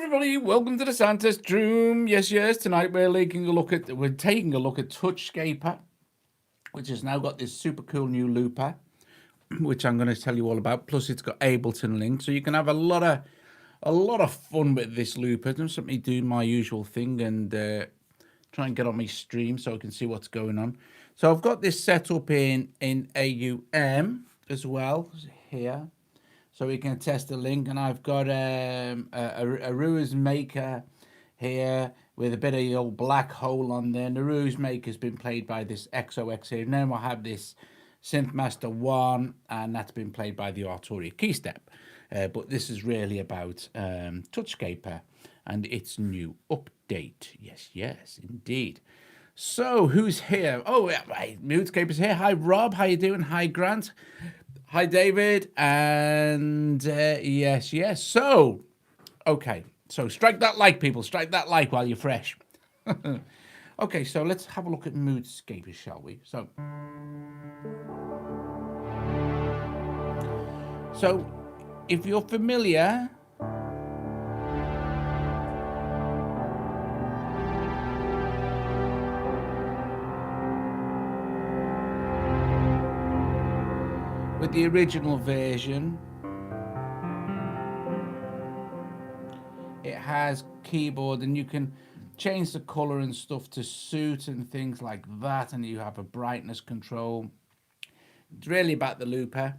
everybody, welcome to the Santist Room. Yes, tonight we're taking a look at Touchscaper, which has now got this super cool new looper, which I'm going to tell you all about. Plus, it's got Ableton link, so you can have a lot of fun with this looper. I'm simply doing my usual thing and try and get on my stream so I can see what's going on. So I've got this set up in AUM as well here. So we can test the link, and I've got a Ruiz Maker here with a bit of the old black hole on there. And the Ruiz Maker has been played by this XOX here. And then we'll have this Synthmaster 1, and that's been played by the Arturia Keystep. But this is really about Touchscaper and its new update. Yes, indeed. So who's here? Oh, right, Moodscaper's here. Hi, Rob. How you doing? Hi, Grant. Hi, David. And yes. So, okay. So strike that like, people. Strike that like while you're fresh. Okay, so let's have a look at Moodscaper, shall we? So if you're familiar... with the original version, it has keyboard and you can change the color and stuff to suit and things like that, and you have a brightness control. It's really about the looper.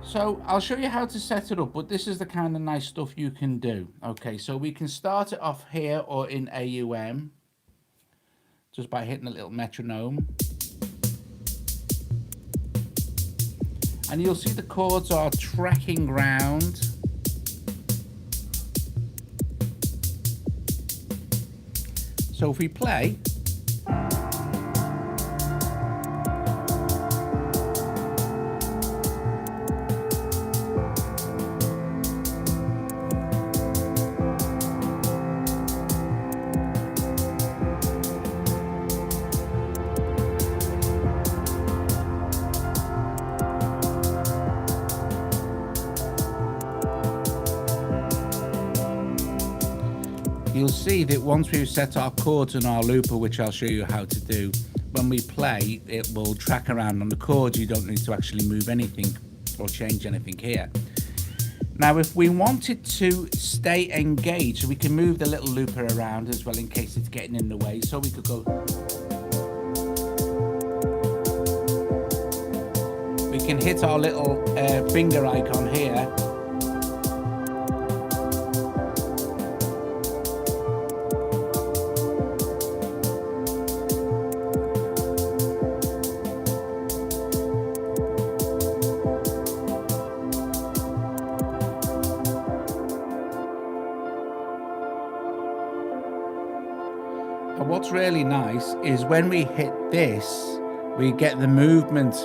So I'll show you how to set it up, but this is the kind of nice stuff you can do. Okay, so we can start it off here or in AUM just by hitting a little metronome. And you'll see the chords are tracking round. So if we play, you'll see that once we've set our chords on our looper, which I'll show you how to do, when we play, it will track around on the chords. You don't need to actually move anything or change anything here. Now, if we wanted to stay engaged, so we can move the little looper around as well in case it's getting in the way. So we could go... we can hit our little finger icon here. And what's really nice is when we hit this, we get the movement.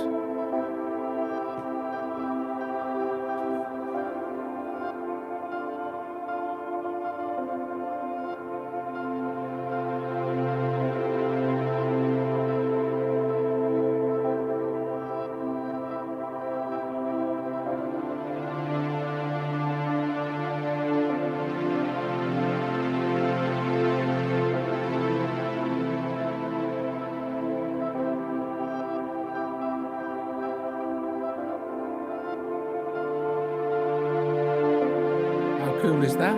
How cool is that?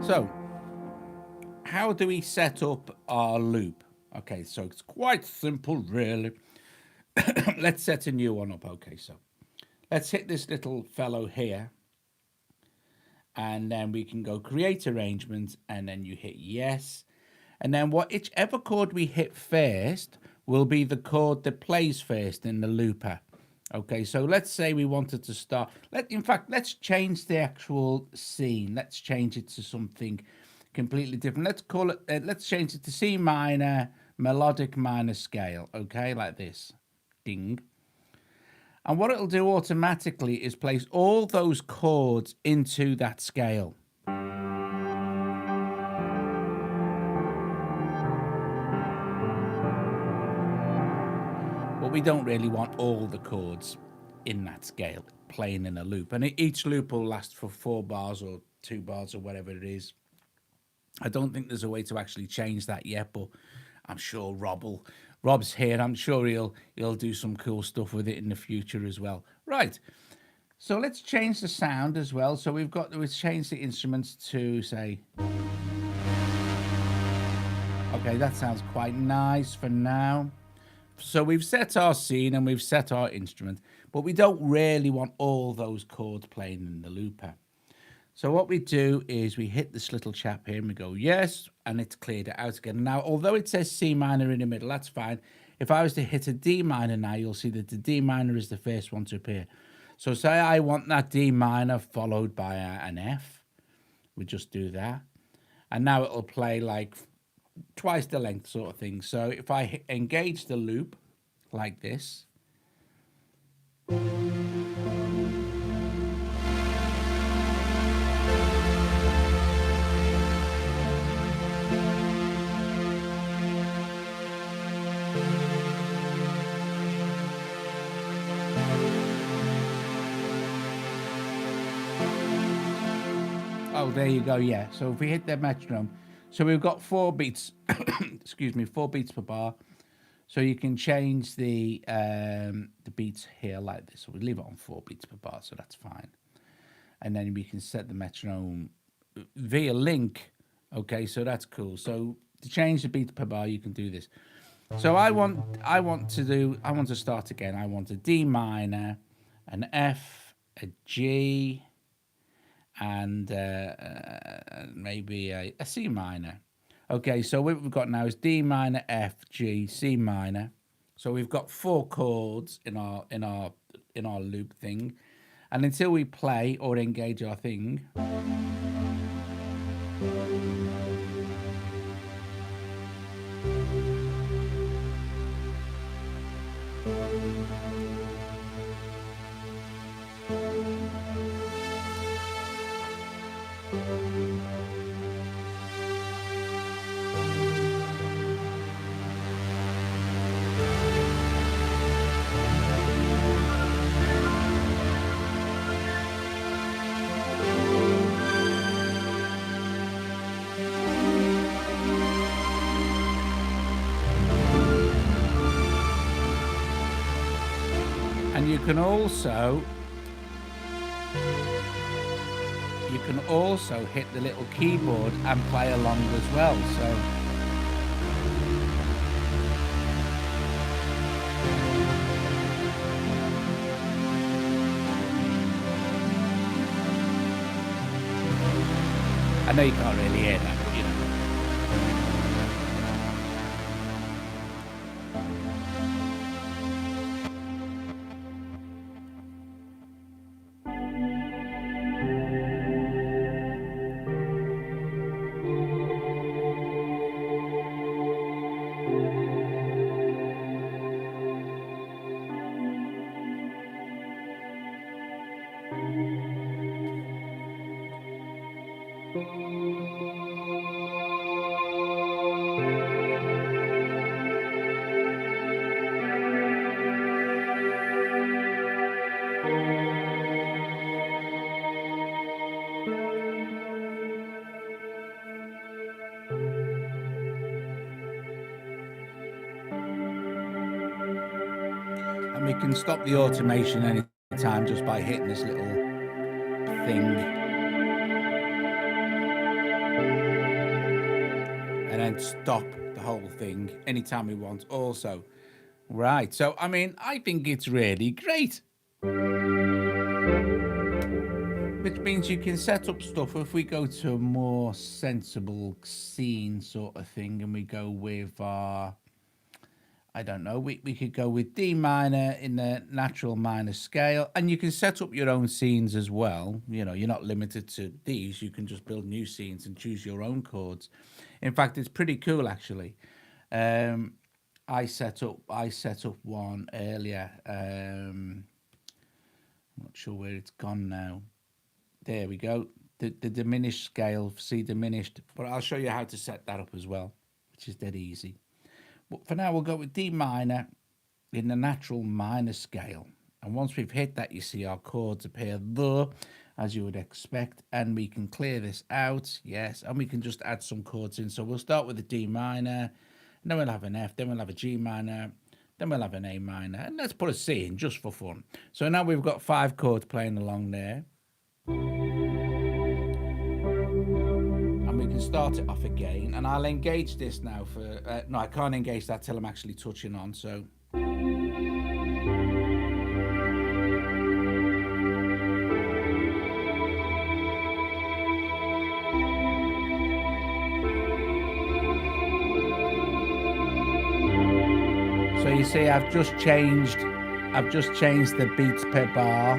So, how do we set up our loop? Okay, so it's quite simple, really. Let's set a new one up. Okay, so let's hit this little fellow here. And then we can go create arrangement, and then you hit yes. And then whichever chord we hit first will be the chord that plays first in the looper. Okay, so let's say we wanted to start. In fact, let's change the actual scene. Let's change it to something completely different. Let's call it, let's change it to C minor, melodic minor scale. Okay, like this. Ding. And what it'll do automatically is place all those chords into that scale. but we don't really want all the chords in that scale playing in a loop. And each loop will last for 4 bars or 2 bars or whatever it is. I don't think there's a way to actually change that yet, but I'm sure Rob's here. I'm sure he'll do some cool stuff with it in the future as well. Right. So let's change the sound as well. So we've changed the instruments to say, okay, that sounds quite nice for now. So we've set our scene and we've set our instrument, but we don't really want all those chords playing in the looper. So what we do is we hit this little chap here and we go, yes, and it's cleared it out again. Now, although it says C minor in the middle, that's fine. If I was to hit a D minor now, you'll see that the D minor is the first one to appear. So say I want that D minor followed by an F. We just do that. And now it'll play like twice the length sort of thing. So if I engage the loop like this, oh, there you go. Yeah. So if we hit the metronome, so we've got 4 beats, excuse me, 4 beats per bar. So you can change the beats here like this. So we leave it on 4 beats per bar, so that's fine. And then we can set the metronome via link. Okay, so that's cool. So to change the beats per bar, you can do this. So I want to start again. I want a D minor, an F, a G, and maybe a C minor. Okay, so what we've got now is D minor, F, G, C minor. So we've got 4 chords in our loop thing, and until we play or engage our thing, and you can also hit the little keyboard and play along as well. So I know you can't really hear that, but you know. And we can stop the automation anytime just by hitting this little thing. And then stop the whole thing anytime we want also. Right, so I mean, I think it's really great. Which means you can set up stuff. If we go to a more sensible scene sort of thing and we go with our, I don't know, we could go with D minor in the natural minor scale, and you can set up your own scenes as well. You know, you're not limited to these. You can just build new scenes and choose your own chords. In fact, it's pretty cool actually. I set up one earlier. I'm not sure where it's gone now. There we go. The diminished scale, C diminished, but I'll show you how to set that up as well, which is dead easy. But for now, we'll go with D minor, in the natural minor scale. And once we've hit that, you see our chords appear there, as you would expect, and we can clear this out, yes, and we can just add some chords in. So we'll start with a D minor, and then we'll have an F, then we'll have a G minor, then we'll have an A minor, and let's put a C in just for fun. So now we've got 5 chords playing along there. And we can start it off again, and I'll engage this now for, no, I can't engage that till I'm actually touching on, so. So you see, I've just changed the beats per bar.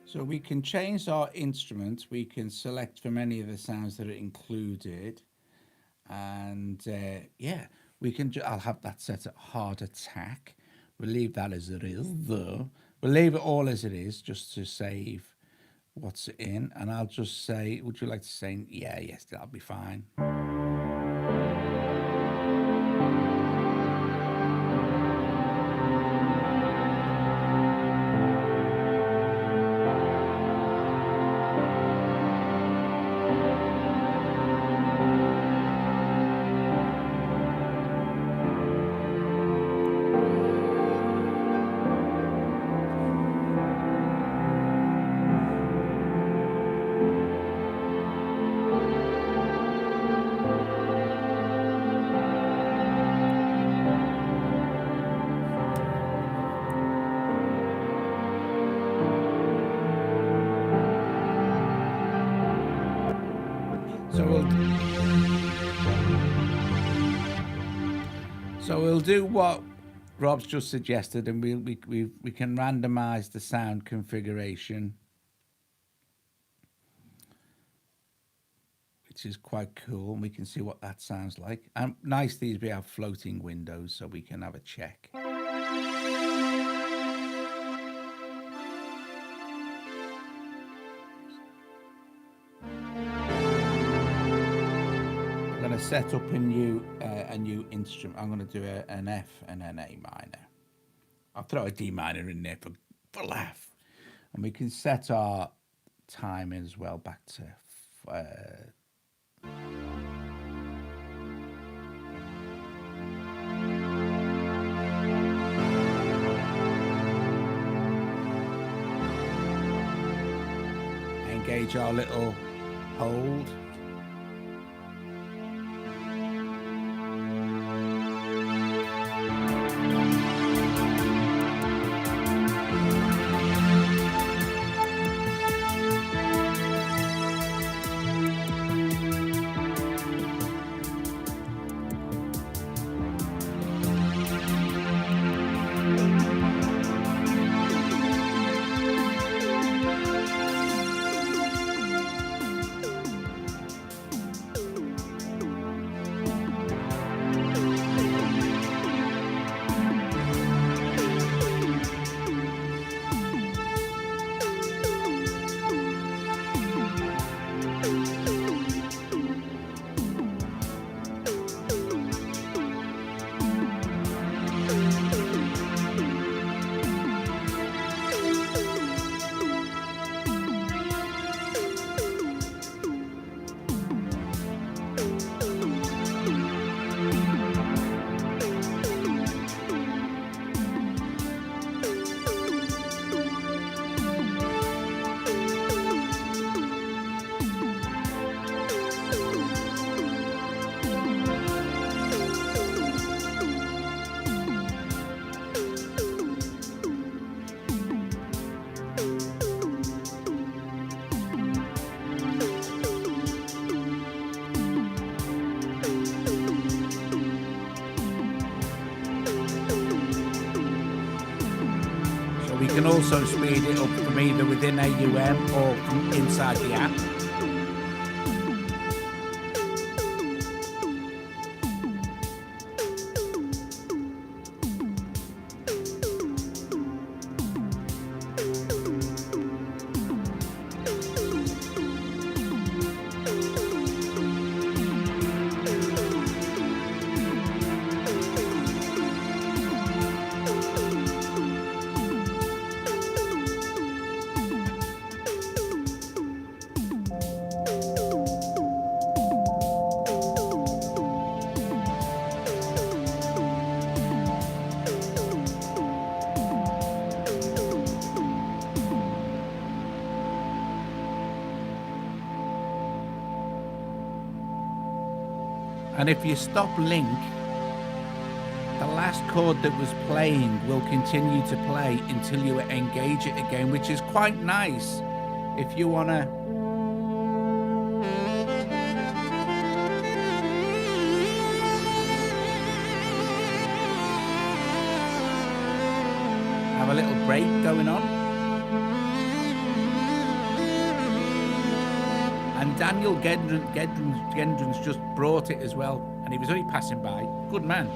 So we can change our instrument. We can select from any of the sounds that are included. And yeah, we can, I'll have that set at hard attack. We'll leave that as it is though. We'll leave it all as it is just to save what's in. And I'll just say, would you like to say, yeah, yes, that'll be fine. So we'll do what Rob's just suggested, and we can randomize the sound configuration, which is quite cool. And we can see what that sounds like. And nice, these we have floating windows, so we can have a check. I'm going to set up a new instrument. I'm going to do an F and an A minor. I'll throw a D minor in there for laugh. And we can set our time as well back to engage our little hold. So we can also speed it up from either within AUM or from inside the app. And if you stop link, the last chord that was playing will continue to play until you engage it again, which is quite nice if you want to have a little break going on. And Daniel Gendron's just brought it as well, and he was only passing by. Good man.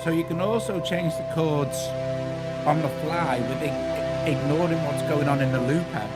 So you can also change the chords on the fly with ignoring what's going on in the looper.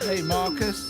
Hey, Marcus.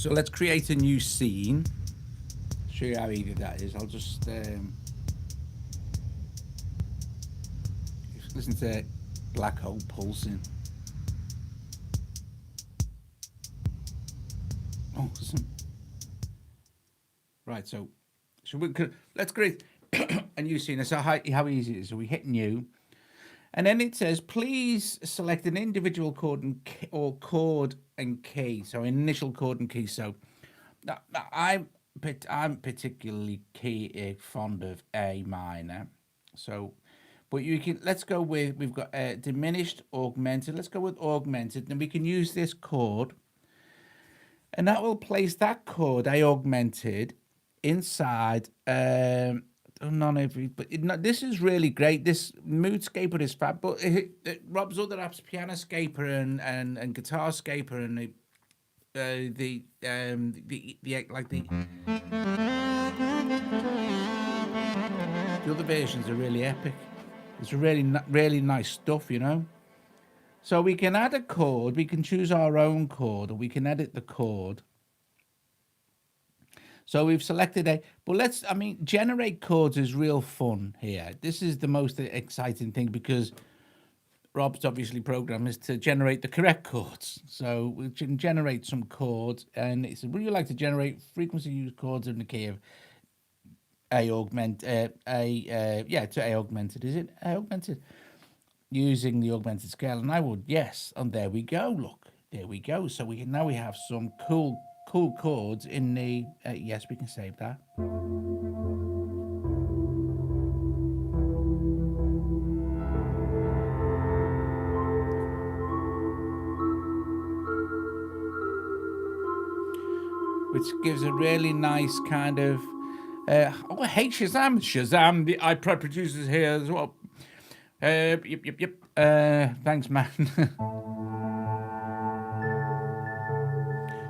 So let's create a new scene. Show you how easy that is. I'll just listen to black hole pulsing. Awesome. Right, so let's create a new scene. That's how easy it is. So we hit new, and then it says, please select an individual chord or chord and key. So initial chord and key. So I'm particularly fond of A minor. So, but you can, let's go with, we've got diminished, augmented. Let's go with augmented. And we can use this chord, and that will place that chord, A augmented, inside none of it, but this is really great. This Moodscaper is fab, but Rob's other apps, Pianoscaper and Guitarscaper and the other versions are really epic. It's really nice stuff, you know. So we can add a chord. We can choose our own chord, or we can edit the chord. So we've selected but generate chords is real fun here. This is the most exciting thing because Rob's obviously program is to generate the correct chords. So we can generate some chords, and it says, would you like to generate frequency used chords in the key of A augmented, to A augmented, is it? A augmented? Using the augmented scale, and I would, yes, and there we go, look, there we go. So we have some cool chords in the, yes, we can save that. Which gives a really nice kind of, oh, hey, Shazam, the iPod producers here as well. Yep. Thanks, man.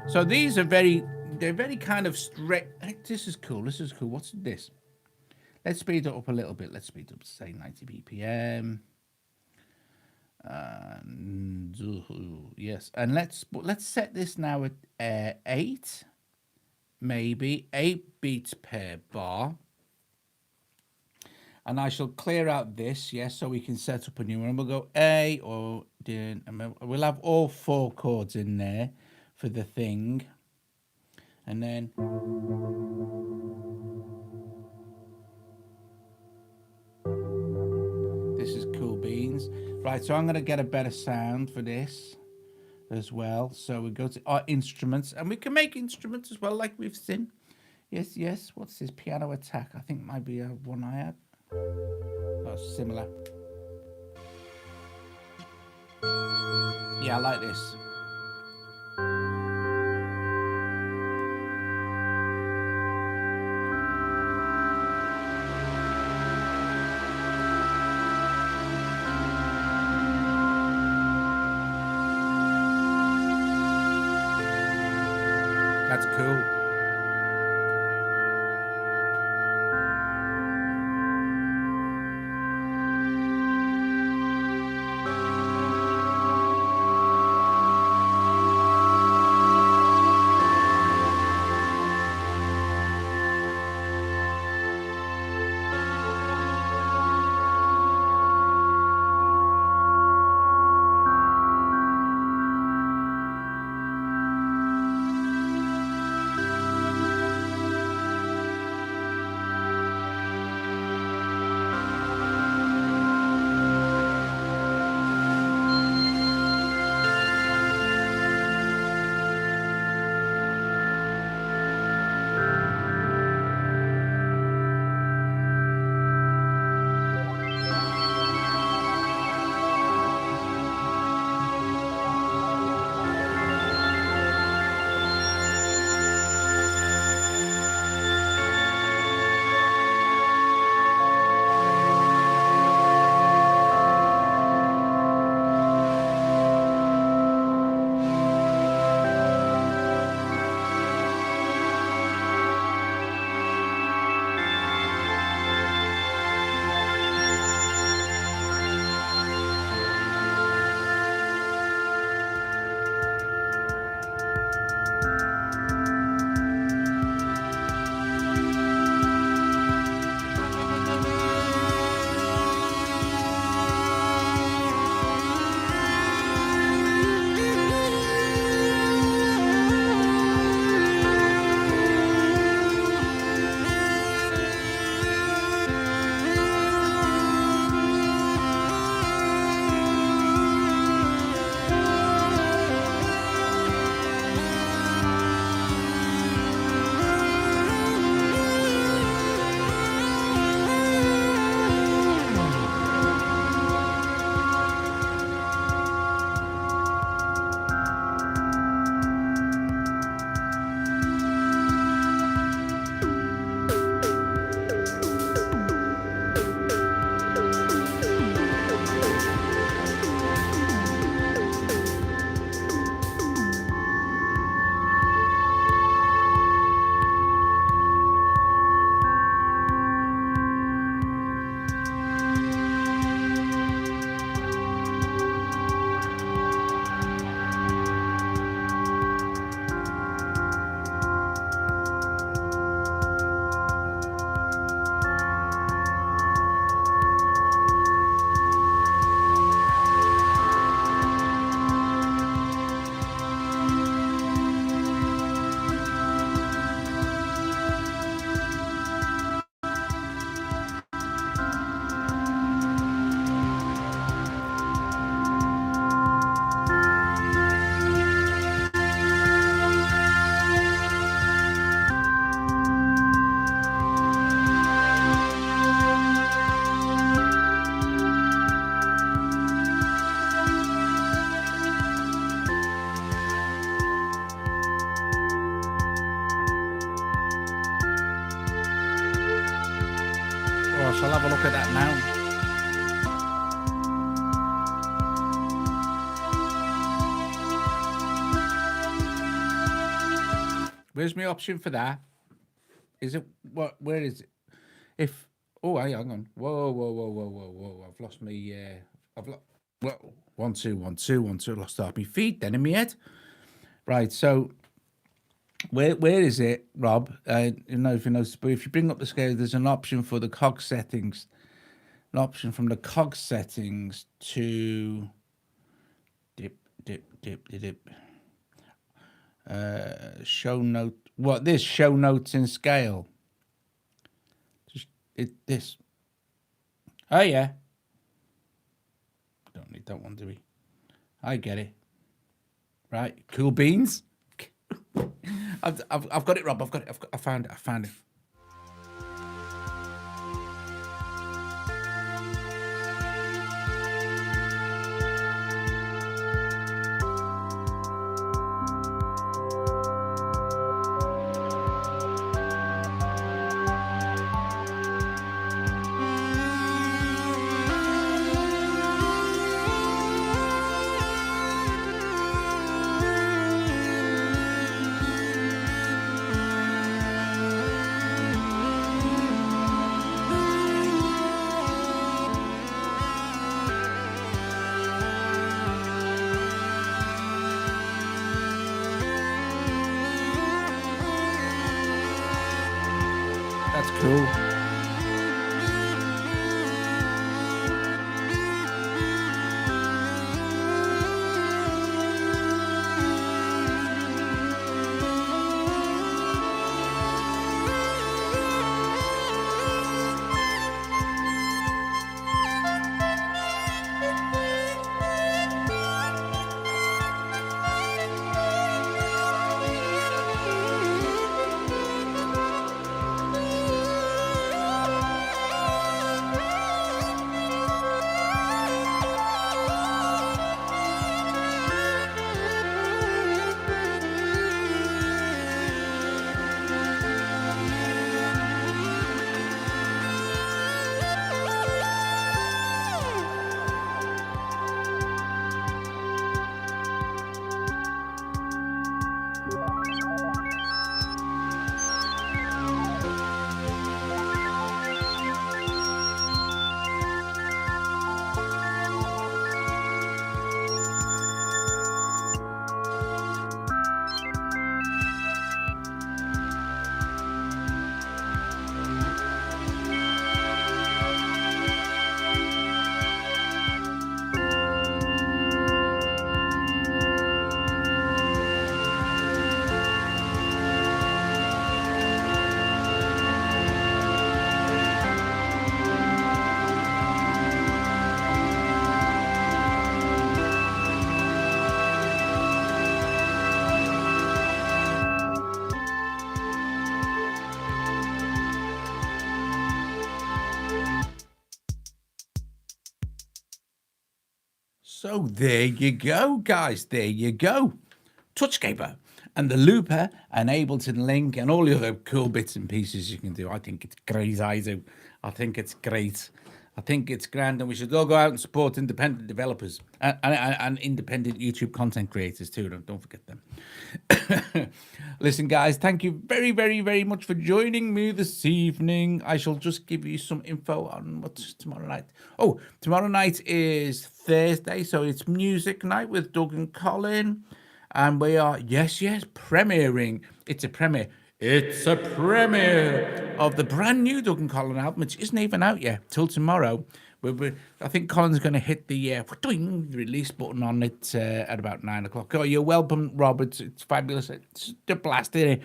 So these are they're very kind of straight. This is cool. What's this? Let's speed it up a little bit. Let's speed up to say 90 BPM. Yes, and let's set this now at 8, maybe 8 beats per bar. And I shall clear out this, yes, so we can set up a new one. And we'll go A or D, and we'll have all 4 chords in there for the thing. And then this is cool beans. Right, so I'm going to get a better sound for this as well. So we go to our instruments, and we can make instruments as well, like we've seen. Yes. What's this? Piano Attack. I think might be one I had. Oh, similar. Yeah, I like this. That's cool. shall have a look at that now. Where's my option for that? Is it what? Where is it? If hang on. Whoa! I've lost me. I've lost. Well, 1 2 1 2 1 2. Lost half my feet. Then in my head. Right. So where is it, Rob? You know if you notice, but if you bring up the scale, there's an option for the cog settings. An option from the cog settings to dip. Show note. What this show notes in scale? Just this. Oh yeah. Don't need that one, do we? I get it. Right, cool beans. I've got it, Rob. I've got it. I found it. That's cool. So there you go, guys. There you go. Touchscaper and the looper and Ableton Link and all the other cool bits and pieces you can do. I think it's great. I do. I think it's great. I think it's grand, and we should all go out and support independent developers and independent YouTube content creators too. Don't forget them. Listen, guys, thank you very, very, very much for joining me this evening. I shall just give you some info on what's tomorrow night. Oh, tomorrow night is Thursday, so it's music night with Doug and Colin. And we are, yes, premiering. It's a premiere. It's a premiere of the brand new Doug and Colin album, which isn't even out yet till tomorrow. I think Colin's going to hit the release button on it at about 9 o'clock. Oh, you're welcome, Rob. It's fabulous. It's a blast, isn't it?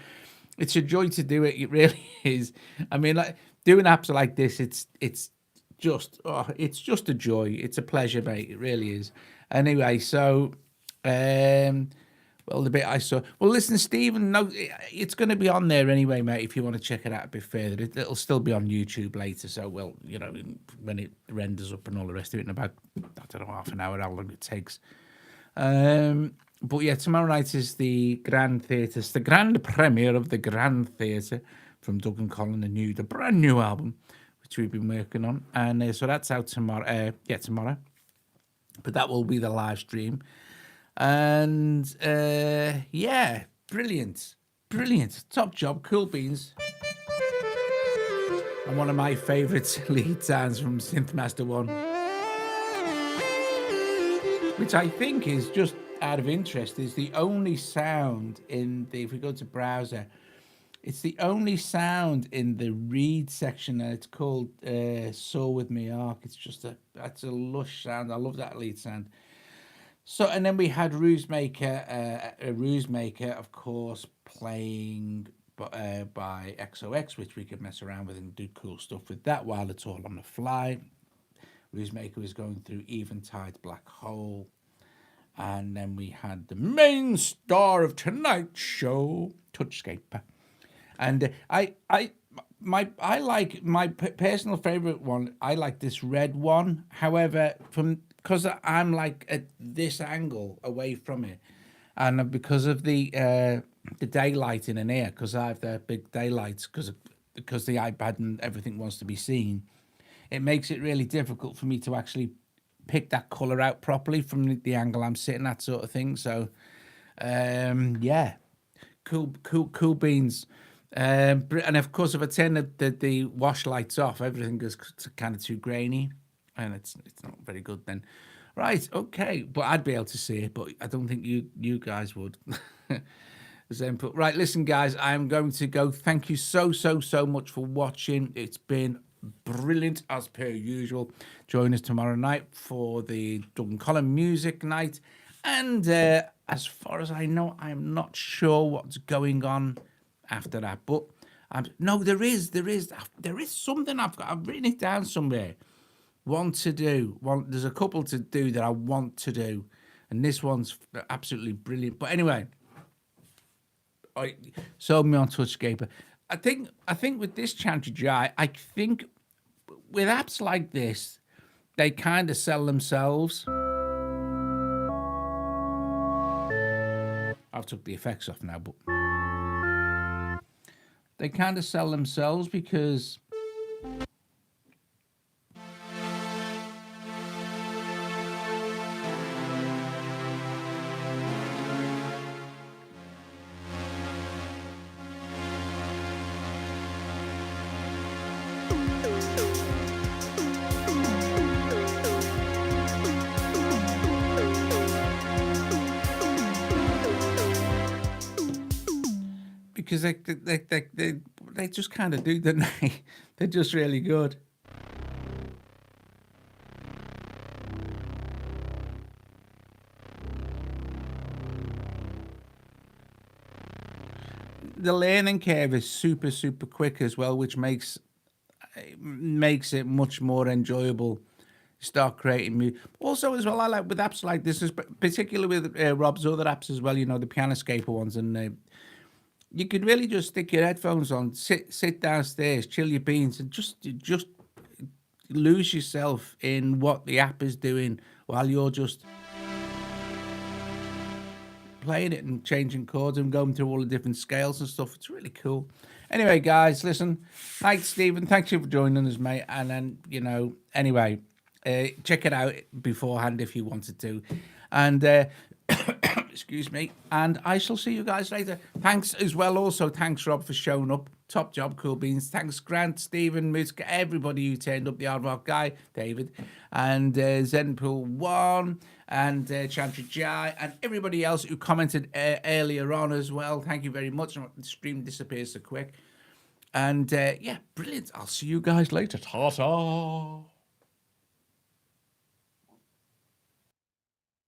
It's a joy to do it. It really is. I mean, like doing apps like this, it's just a joy. It's a pleasure, mate. It really is. Anyway, so well, the bit I saw. Well, listen, Stephen, no, it's going to be on there anyway, mate. If you want to check it out a bit further, it'll still be on YouTube later. So, well, you know, when it renders up and all the rest of it in about, I don't know, half an hour, how long it takes. But yeah, tomorrow night is the Grand Theatre. It's the grand premiere of the Grand Theatre from Doug and Colin, the brand new album, which we've been working on. And so that's out tomorrow. Tomorrow. But that will be the live stream. And yeah, brilliant. Brilliant. Top job, cool beans. And one of my favourite lead sounds from Synthmaster 1, which I think is, just out of interest, is the only sound in the, if we go to browser, it's the only sound in the read section, and it's called Soar With Me Arc. It's just that's a lush sound. I love that lead sound. So, and then we had Rusemaker, of course, playing by XOX, which we could mess around with and do cool stuff with that while it's all on the fly. Rusemaker was going through Eventide Black Hole. And then we had the main star of tonight's show, Touchscaper. And I like my personal favorite one. I like this red one. However, because I'm like at this angle away from it, and because of the daylight in here, because I have the big daylights, because the iPad and everything wants to be seen, it makes it really difficult for me to actually pick that color out properly from the angle I'm sitting at, sort of thing. So yeah, cool beans. And of course, if I turn the wash lights off, everything goes kind of too grainy, and it's not very good then. Right, okay, but I'd be able to see it, but I don't think you guys would. Right, listen, guys, I'm going to go. Thank you so much for watching. It's been brilliant as per usual. Join us tomorrow night for the Doug and Colin music night, and as far as I know, I'm not sure what's going on after that, but no, there is something I've written it down somewhere. There's a couple to do that I want to do, and this one's absolutely brilliant. But anyway, sold me on Touchscaper. I think with this Chantry Jai, I think with apps like this, they kind of sell themselves. I've took the effects off now, but they kind of sell themselves because they just kind of do, don't they? They're just really good. The learning curve is super quick as well, which makes it much more enjoyable. Start creating music. Also, as well, I like with apps like this, particularly with Rob's other apps as well. You know, the Pianoscaper ones, and you could really just stick your headphones on, sit downstairs, chill your beans, and just lose yourself in what the app is doing while you're just playing it and changing chords and going through all the different scales and stuff. It's really cool. Anyway, guys, listen. Thanks, Stephen. Thanks you for joining us, mate. And then, you know, anyway, check it out beforehand if you wanted to. And excuse me, and I shall see you guys later. Thanks as well. Also, thanks, Rob, for showing up. Top job, cool beans. Thanks, Grant, Stephen, Muska, everybody who turned up, the Aardvark guy, David, and Zenpool1, and Chantry Jai, and everybody else who commented earlier on as well. Thank you very much. The stream disappears so quick. And yeah, brilliant. I'll see you guys later. Ta-ta.